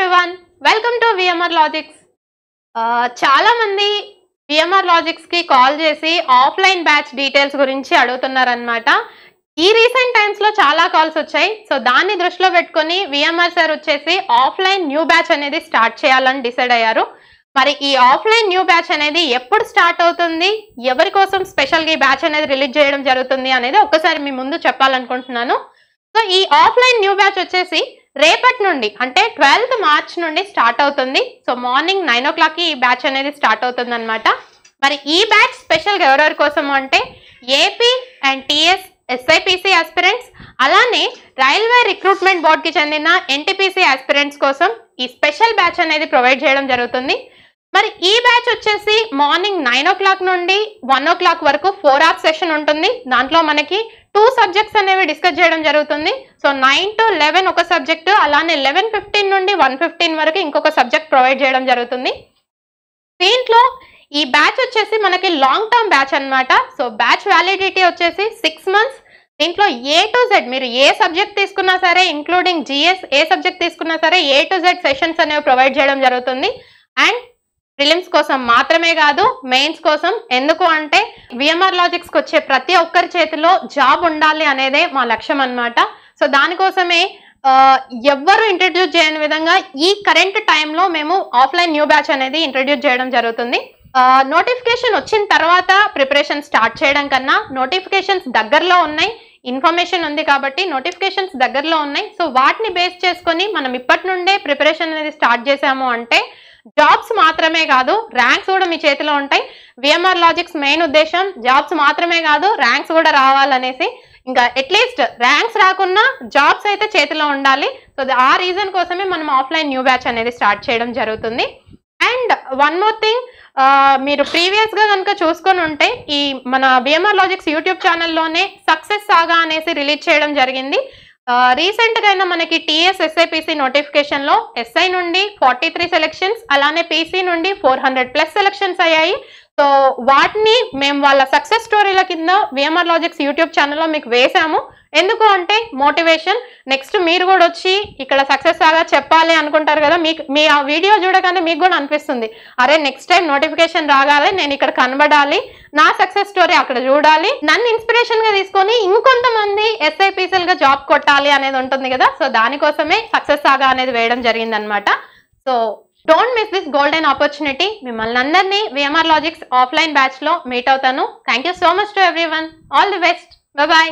everyone, welcome to VMR Logics. చాలా మంది VMR Logics కి కాల్ చేసి ఆఫ్లైన్ బ్యాచ్ డీటెయిల్స్ గురించి అడుగుతున్నారన్నమాట. ఈ రీసెంట్ టైమ్స్ లో చాలా కాల్స్ వచ్చాయి. సో దాన్ని దృష్టిలో పెట్టుకొని VMR సార్ వచ్చేసి ఆఫ్లైన్ న్యూ బ్యాచ్ అనేది స్టార్ట్ చేయాలని డిసైడ్ అయ్యారు. మరి ఈ ఆఫ్లైన్ న్యూ బ్యాచ్ అనేది ఎప్పుడు స్టార్ట్ అవుతుంది, ఎవరి కోసం స్పెషల్ గా ఈ బ్యాచ్ అనేది రిలీజ్ చేయడం జరుగుతుంది అనేది ఒక్కసారి మీ ముందు చెప్పాలనుకుంటున్నాను. సో ఈ ఆఫ్లైన్ న్యూ బ్యాచ్ వచ్చేసి రేపటి నుండి అంటే 12th March నుండి స్టార్ట్ అవుతుంది. సో మార్నింగ్ 9 o'clock ఈ బ్యాచ్ అనేది స్టార్ట్ అవుతుంది అనమాట. మరి ఈ బ్యాచ్ స్పెషల్గా ఎవరెవరి కోసం అంటే AP and TS SIPC aspirants, అలానే రైల్వే రిక్రూట్మెంట్ బోర్డ్కి చెందిన ఎన్టీపీసీ ఆస్పిరెంట్స్ కోసం ఈ స్పెషల్ బ్యాచ్ అనేది ప్రొవైడ్ చేయడం జరుగుతుంది. మరి ఈ బ్యాచ్ వచ్చేసి మార్నింగ్ 9 o'clock నుండి 1 o'clock వరకు 4 hours సెషన్ ఉంటుంది. దాంట్లో మనకి 2 subjects అనేవి డిస్కస్ చేయడం జరుగుతుంది. సో 9 to 11 ఒక సబ్జెక్ట్, అలానే 11:15 నుండి 1:15 వరకు ఇంకొక సబ్జెక్ట్ ప్రొవైడ్ చేయడం జరుగుతుంది. దీంట్లో ఈ బ్యాచ్ వచ్చేసి మనకి లాంగ్ టర్మ్ బ్యాచ్ అన్నమాట. సో బ్యాచ్ వ్యాలిడిటీ వచ్చేసి 6 months. దీంట్లో A to Z మీరు ఏ సబ్జెక్ట్ తీసుకున్నా సరే, ఇంక్లూడింగ్ జిఎస్ ఏ సబ్జెక్ట్ తీసుకున్నా సరే A to Z సెషన్స్ అనేవి ప్రొవైడ్ చేయడం జరుగుతుంది. అండ్ ప్రిలిమ్స్ కోసం మాత్రమే కాదు, మెయిన్స్ కోసం. ఎందుకు అంటే VMR Logicsకి వచ్చే ప్రతి ఒక్కరి చేతిలో జాబ్ ఉండాలి అనేదే మా లక్ష్యం అన్నమాట. సో దానికోసమే ఎవ్వరు ఇంట్రడ్యూస్ చేయని విధంగా ఈ కరెంట్ టైంలో మేము ఆఫ్లైన్ న్యూ బ్యాచ్ అనేది ఇంట్రడ్యూస్ చేయడం జరుగుతుంది. నోటిఫికేషన్ వచ్చిన తర్వాత ప్రిపరేషన్ స్టార్ట్ చేయడం కన్నా నోటిఫికేషన్స్ దగ్గరలో ఉన్నాయి, ఇన్ఫర్మేషన్ ఉంది కాబట్టి నోటిఫికేషన్స్ దగ్గరలో ఉన్నాయి. సో వాటిని బేస్ చేసుకొని మనం ఇప్పటి నుండే ప్రిపరేషన్ అనేది స్టార్ట్ చేసాము అంటే జాబ్స్ మాత్రమే కాదు, ర్యాంక్స్ కూడా మీ చేతిలో ఉంటాయి. VMR Logics మెయిన్ ఉద్దేశం జాబ్స్ మాత్రమే కాదు, ర్యాంక్స్ కూడా రావాలనేసి. ఇంకా అట్లీస్ట్ ర్యాంక్స్ రాకున్నా జాబ్స్ అయితే చేతిలో ఉండాలి. సో ఆ రీజన్ కోసమే మనం ఆఫ్లైన్ న్యూ బ్యాచ్ అనేది స్టార్ట్ చేయడం జరుగుతుంది. అండ్ వన్ మోర్ థింగ్, మీరు ప్రీవియస్ గా కనుక చూసుకొని ఉంటే ఈ మన VMR Logics యూట్యూబ్ ఛానల్లోనే సక్సెస్ సాగా అనేసి రిలీజ్ చేయడం జరిగింది. రీసెంట్ గా అయినా మనకి టీఎస్ ఎస్ఐపిసి నోటిఫికేషన్ లో ఎస్ఐ నుండి 43 సెలెక్షన్స్, అలానే పీసీ నుండి 400+ సెలెక్షన్స్ అయ్యాయి. సో వాటిని మేము వాళ్ళ సక్సెస్ స్టోరీల కింద VMR Logics యూట్యూబ్ ఛానల్లో మీకు వేసాము. ఎందుకు అంటే మోటివేషన్. నెక్స్ట్ మీరు కూడా వచ్చి ఇక్కడ సక్సెస్ లాగా చెప్పాలి అనుకుంటారు కదా, మీ ఆ వీడియో చూడగానే మీకు కూడా అనిపిస్తుంది, అరే నెక్స్ట్ టైం నోటిఫికేషన్ రాగాలి, నేను ఇక్కడ కనబడాలి, నా సక్సెస్ స్టోరీ అక్కడ చూడాలి, నన్ను ఇన్స్పిరేషన్ గా తీసుకొని ఇంకొంతమంది ఎస్ఐపిసిఎల్ గా జాబ్ కొట్టాలి అనేది ఉంటుంది కదా. సో దానికోసమే సక్సెస్ సాగా అనేది వేయడం జరిగింది అనమాట. So don't miss this golden opportunity. మిమ్మల్ని అందరినీ VMR Logics ఆఫ్లైన్ బ్యాచ్ లో మీట్ అవుతాను. Thank you so much to everyone. All the best. Bye.